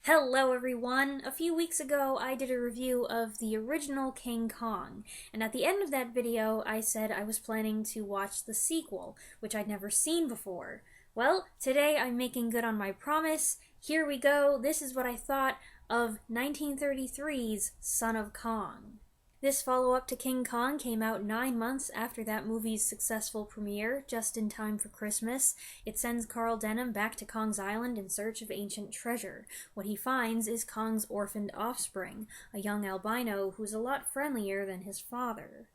Hello everyone! A few weeks ago I did a review of the original King Kong, and at the end of that video I said I was planning to watch the sequel, which I'd never seen before. Well, today I'm making good on my promise. Here we go. This is what I thought of 1933's Son of Kong. This follow-up to King Kong came out 9 months after that movie's successful premiere, just in time for Christmas. It sends Carl Denham back to Kong's Island in search of ancient treasure. What he finds is Kong's orphaned offspring, a young albino who's a lot friendlier than his father.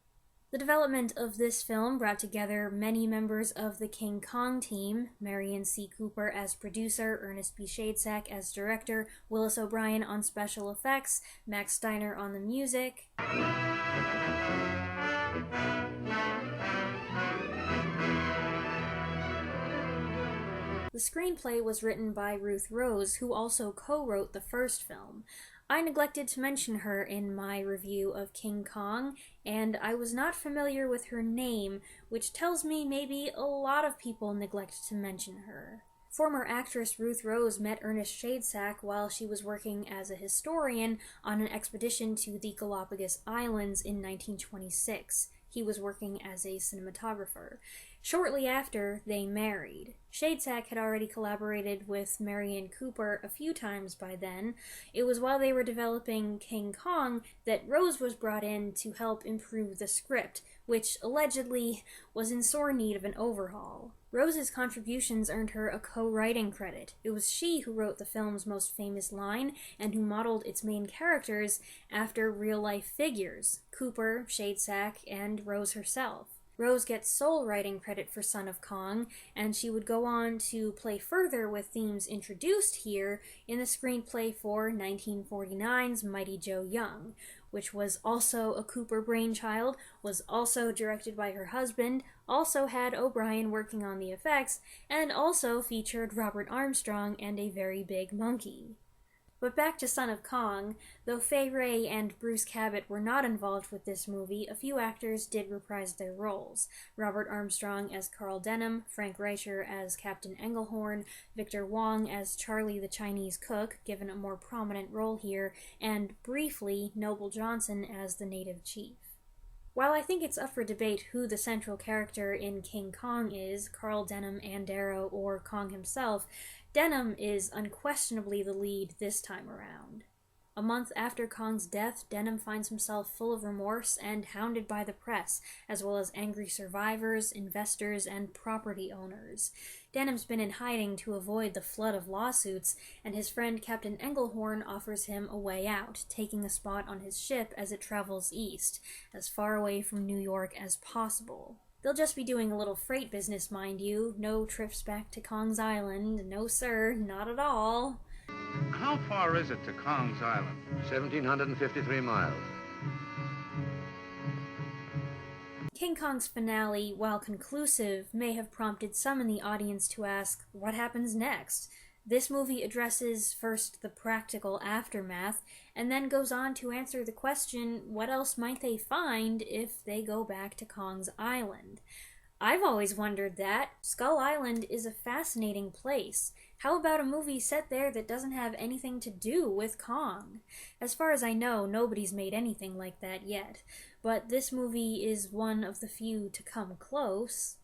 The development of this film brought together many members of the King Kong team: Marion C. Cooper as producer, Ernest B. Shadesack as director, Willis O'Brien on special effects, Mack Steiner on the music. The screenplay was written by Ruth Rose, who also co-wrote the first film. I neglected to mention her in my review of King Kong, and I was not familiar with her name, which tells me maybe a lot of people neglect to mention her. Former actress Ruth Rose met Ernest Shadesack while she was working as a historian on an expedition to the Galapagos Islands in 1926. He was working as a cinematographer. Shortly after, they married. Shadesack had already collaborated with Marion Cooper a few times by then. It was while they were developing King Kong that Rose was brought in to help improve the script, which allegedly was in sore need of an overhaul. Rose's contributions earned her a co-writing credit. It was she who wrote the film's most famous line and who modeled its main characters after real-life figures: Cooper, Shadesack, and Rose herself. Rose gets sole writing credit for Son of Kong, and she would go on to play further with themes introduced here in the screenplay for 1949's Mighty Joe Young, which was also a Cooper brainchild, was also directed by her husband, also had O'Brien working on the effects, and also featured Robert Armstrong and a very big monkey. But back to Son of Kong. Though Fay Wray and Bruce Cabot were not involved with this movie, a few actors did reprise their roles. Robert Armstrong as Carl Denham, Frank Reicher as Captain Engelhorn, Victor Wong as Charlie the Chinese cook, given a more prominent role here, and briefly Noble Johnson as the native chief. While I think it's up for debate who the central character in King Kong is, Carl Denham, Andero, or Kong himself, Denham is unquestionably the lead this time around. A month after Kong's death, Denham finds himself full of remorse and hounded by the press, as well as angry survivors, investors, and property owners. Denham's been in hiding to avoid the flood of lawsuits, and his friend Captain Engelhorn offers him a way out, taking a spot on his ship as it travels east, as far away from New York as possible. They'll just be doing a little freight business, mind you. No trips back to Kong's Island. No, sir, not at all. How far is it to Kong's Island? 1,753 miles. King Kong's finale, while conclusive, may have prompted some in the audience to ask, what happens next? This movie addresses first the practical aftermath, and then goes on to answer the question, what else might they find if they go back to Kong's Island? I've always wondered that. Skull Island is a fascinating place. How about a movie set there that doesn't have anything to do with Kong? As far as I know, nobody's made anything like that yet, but this movie is one of the few to come close.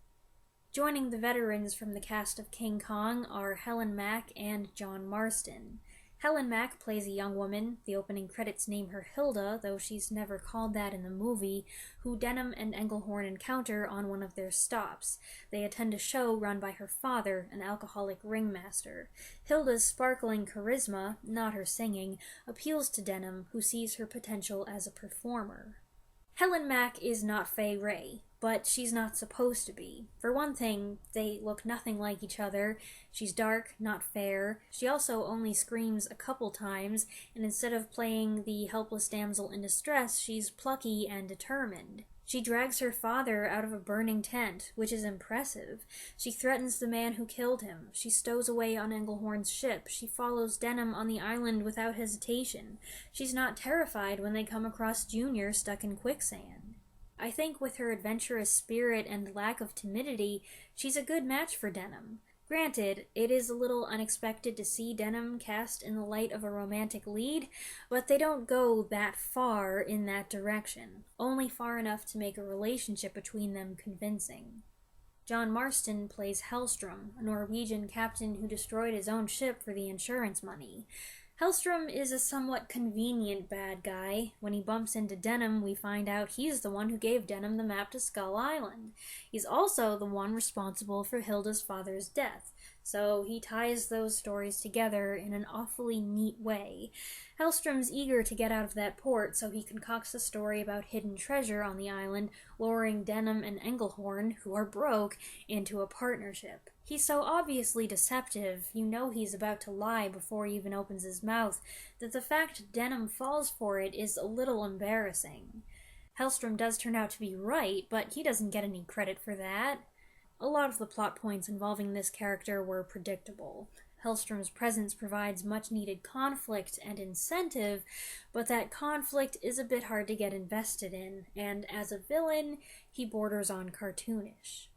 Joining the veterans from the cast of King Kong are Helen Mack and John Marston. Helen Mack plays a young woman, the opening credits name her Hilda, though she's never called that in the movie, who Denham and Engelhorn encounter on one of their stops. They attend a show run by her father, an alcoholic ringmaster. Hilda's sparkling charisma, not her singing, appeals to Denham, who sees her potential as a performer. Helen Mack is not Fay Wray, but she's not supposed to be. For one thing, they look nothing like each other. She's dark, not fair. She also only screams a couple times, and instead of playing the helpless damsel in distress, she's plucky and determined. She drags her father out of a burning tent, which is impressive. She threatens the man who killed him. She stows away on Engelhorn's ship. She follows Denham on the island without hesitation. She's not terrified when they come across Junior stuck in quicksand. I think with her adventurous spirit and lack of timidity, she's a good match for Denham. Granted, it is a little unexpected to see Denham cast in the light of a romantic lead, but they don't go that far in that direction, only far enough to make a relationship between them convincing. John Marston plays Hellstrom, a Norwegian captain who destroyed his own ship for the insurance money. Hellstrom is a somewhat convenient bad guy. When he bumps into Denham, we find out he's the one who gave Denham the map to Skull Island. He's also the one responsible for Hilda's father's death, so he ties those stories together in an awfully neat way. Hellstrom's eager to get out of that port, so he concocts a story about hidden treasure on the island, luring Denham and Engelhorn, who are broke, into a partnership. He's so obviously deceptive, you know he's about to lie before he even opens his mouth, that the fact Denham falls for it is a little embarrassing. Hellstrom does turn out to be right, but he doesn't get any credit for that. A lot of the plot points involving this character were predictable. Hellstrom's presence provides much-needed conflict and incentive, but that conflict is a bit hard to get invested in, and as a villain, he borders on cartoonish.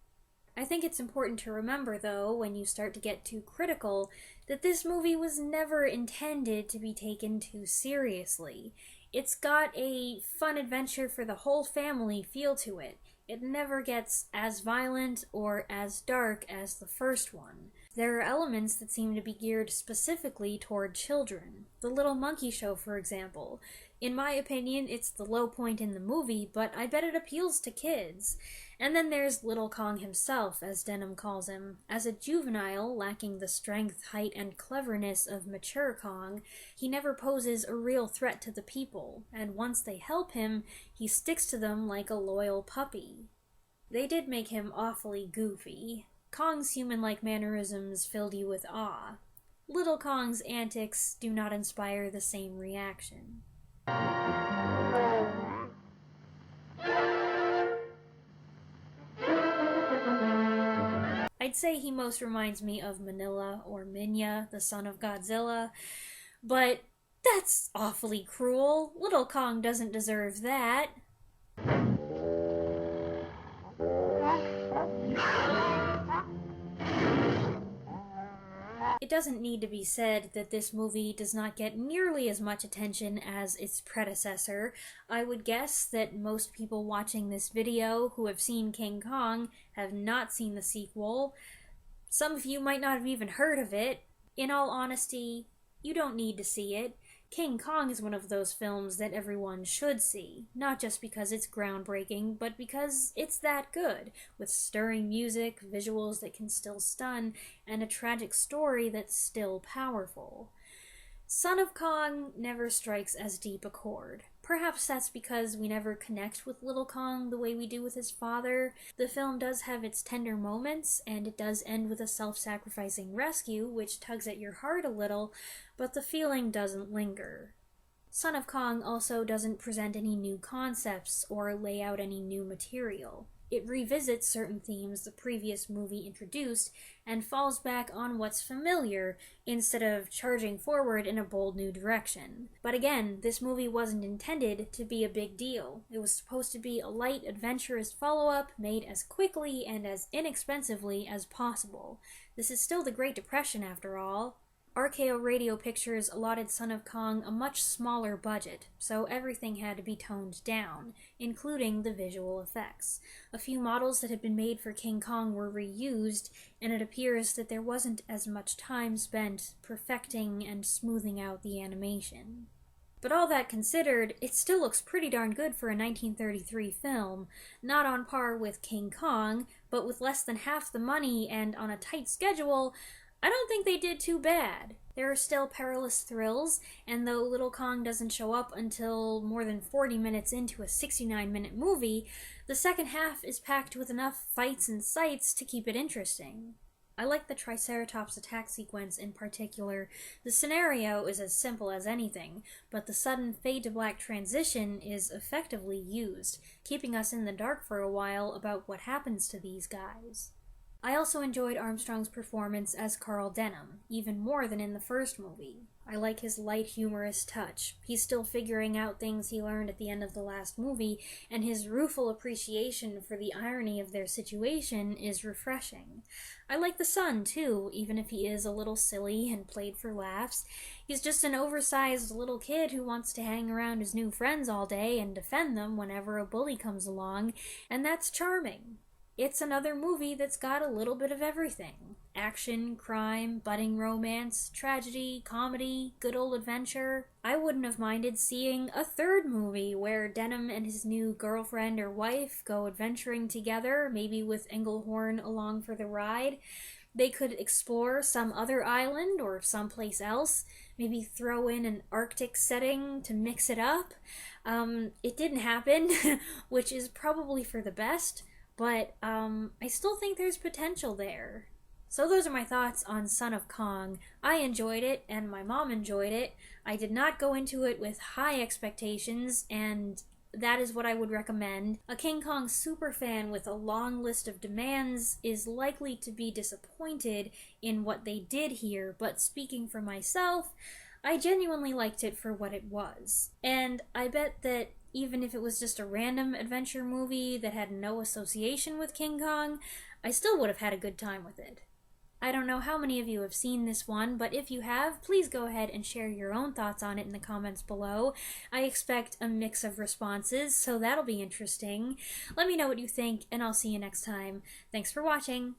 I think it's important to remember, though, when you start to get too critical, that this movie was never intended to be taken too seriously. It's got a fun adventure for the whole family feel to it. It never gets as violent or as dark as the first one. There are elements that seem to be geared specifically toward children. The Little Monkey Show, for example. In my opinion, it's the low point in the movie, but I bet it appeals to kids. And then there's Little Kong himself, as Denham calls him. As a juvenile, lacking the strength, height, and cleverness of mature Kong, he never poses a real threat to the people, and once they help him, he sticks to them like a loyal puppy. They did make him awfully goofy. Kong's human-like mannerisms filled you with awe. Little Kong's antics do not inspire the same reaction. I'd say he most reminds me of Manila or Minya, the son of Godzilla, but that's awfully cruel. Little Kong doesn't deserve that. It doesn't need to be said that this movie does not get nearly as much attention as its predecessor. I would guess that most people watching this video who have seen King Kong have not seen the sequel. Some of you might not have even heard of it. In all honesty, you don't need to see it. King Kong is one of those films that everyone should see, not just because it's groundbreaking, but because it's that good, with stirring music, visuals that can still stun, and a tragic story that's still powerful. Son of Kong never strikes as deep a chord. Perhaps that's because we never connect with Little Kong the way we do with his father. The film does have its tender moments, and it does end with a self-sacrificing rescue, which tugs at your heart a little, but the feeling doesn't linger. Son of Kong also doesn't present any new concepts or lay out any new material. It revisits certain themes the previous movie introduced and falls back on what's familiar instead of charging forward in a bold new direction. But again, this movie wasn't intended to be a big deal. It was supposed to be a light, adventurous follow-up made as quickly and as inexpensively as possible. This is still the Great Depression after all. RKO Radio Pictures allotted Son of Kong a much smaller budget, so everything had to be toned down, including the visual effects. A few models that had been made for King Kong were reused, and it appears that there wasn't as much time spent perfecting and smoothing out the animation. But all that considered, it still looks pretty darn good for a 1933 film, not on par with King Kong, but with less than half the money and on a tight schedule. I don't think they did too bad. There are still perilous thrills, and though Little Kong doesn't show up until more than 40 minutes into a 69-minute movie, the second half is packed with enough fights and sights to keep it interesting. I like the Triceratops attack sequence in particular. The scenario is as simple as anything, but the sudden fade-to-black transition is effectively used, keeping us in the dark for a while about what happens to these guys. I also enjoyed Armstrong's performance as Carl Denham, even more than in the first movie. I like his light, humorous touch. He's still figuring out things he learned at the end of the last movie, and his rueful appreciation for the irony of their situation is refreshing. I like the son, too, even if he is a little silly and played for laughs. He's just an oversized little kid who wants to hang around his new friends all day and defend them whenever a bully comes along, and that's charming. It's another movie that's got a little bit of everything. Action, crime, budding romance, tragedy, comedy, good old adventure. I wouldn't have minded seeing a third movie where Denham and his new girlfriend or wife go adventuring together, maybe with Englehorn along for the ride. They could explore some other island or someplace else, maybe throw in an Arctic setting to mix it up. It didn't happen, which is probably for the best. But I still think there's potential there. So those are my thoughts on Son of Kong. I enjoyed it, and my mom enjoyed it. I did not go into it with high expectations, and that is what I would recommend. A King Kong superfan with a long list of demands is likely to be disappointed in what they did here, but speaking for myself, I genuinely liked it for what it was. And I bet that even if it was just a random adventure movie that had no association with King Kong, I still would have had a good time with it. I don't know how many of you have seen this one, but if you have, please go ahead and share your own thoughts on it in the comments below. I expect a mix of responses, so that'll be interesting. Let me know what you think, and I'll see you next time. Thanks for watching!